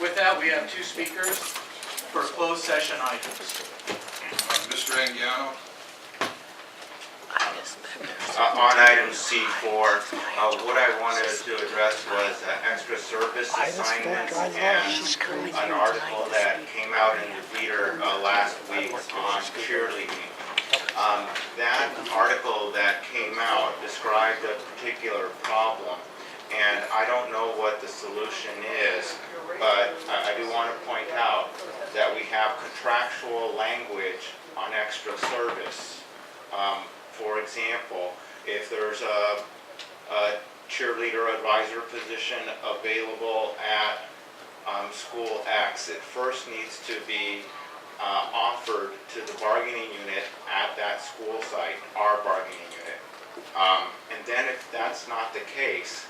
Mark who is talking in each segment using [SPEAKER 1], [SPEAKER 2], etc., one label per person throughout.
[SPEAKER 1] With that, we have two speakers for closed session items.
[SPEAKER 2] Mr. Anguiano?
[SPEAKER 3] On item C4, what I wanted to address was extra service assignments and an article that came out in the Reader last week on cheerleading. That article that came out described a particular problem, and I don't know what the solution is, but I do want to point out that we have contractual language on extra service. For example, if there's a cheerleader advisor position available at school X, it first needs to be offered to the bargaining unit at that school site, our bargaining unit. And then if that's not the case,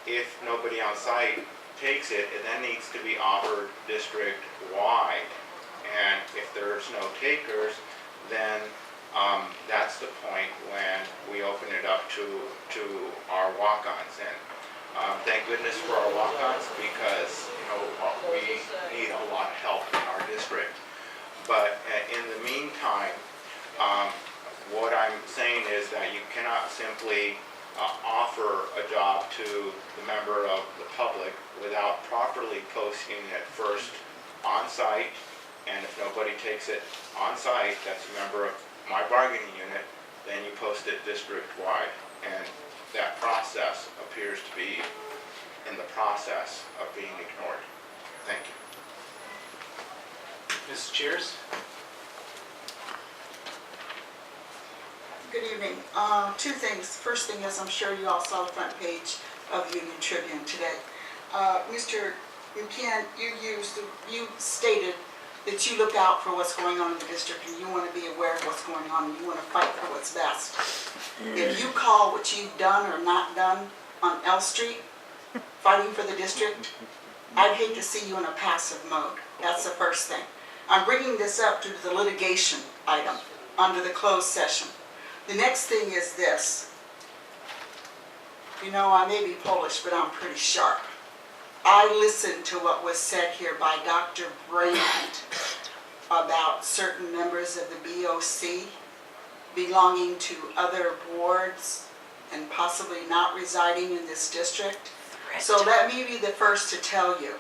[SPEAKER 3] if nobody on site takes it, it then needs to be offered district-wide. And if there's no takers, then that's the point when we open it up to our walk-ons. And thank goodness for our walk-ons, because we need a lot of help in our district. But in the meantime, what I'm saying is that you cannot simply offer a job to the member of the public without properly posting it first on site, and if nobody takes it on site, that's a member of my bargaining unit, then you post it district-wide, and that process appears to be in the process of being ignored. Thank you.
[SPEAKER 1] Mrs. Cheers?
[SPEAKER 4] Good evening. Two things. First thing is, I'm sure you all saw the front page of Union Tribune today. Mr. McCann, you stated that you look out for what's going on in the district, and you want to be aware of what's going on, and you want to fight for what's best. If you call what you've done or not done on L Street, fighting for the district, I'd hate to see you in a passive mode. That's the first thing. I'm bringing this up due to the litigation item under the closed session. The next thing is this. I may be Polish, but I'm pretty sharp. I listened to what was said here by Dr. Brand about certain members of the BOC belonging to other boards and possibly not residing in this district. So let me be the first to tell you,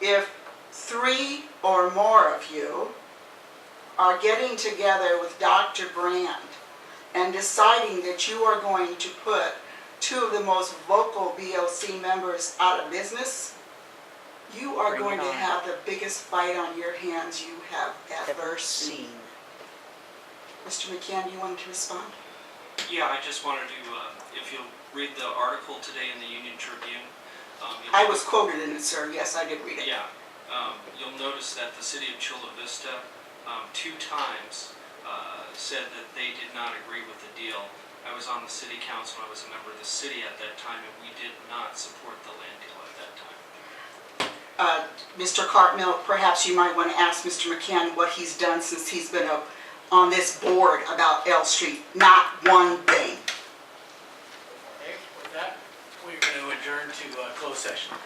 [SPEAKER 4] if 3 or more of you are getting together with Dr. Brand and deciding that you are going to put 2 of the most vocal BOC members out of business, you are going to have the biggest fight on your hands you have ever seen. Mr. McCann, you wanted to respond?
[SPEAKER 5] Yeah, I just wanted to, if you'll read the article today in the Union Tribune.
[SPEAKER 4] I was quoted in it, sir. Yes, I did read it.
[SPEAKER 5] Yeah. You'll notice that the city of Chula Vista 2 times said that they did not agree with the deal. I was on the city council, I was a member of the city at that time, and we did not support the land deal at that time.
[SPEAKER 4] Mr. Cartmill, perhaps you might want to ask Mr. McCann what he's done since he's been on this board about L Street. Not one thing.
[SPEAKER 1] Okay, with that, we're going to adjourn to closed session.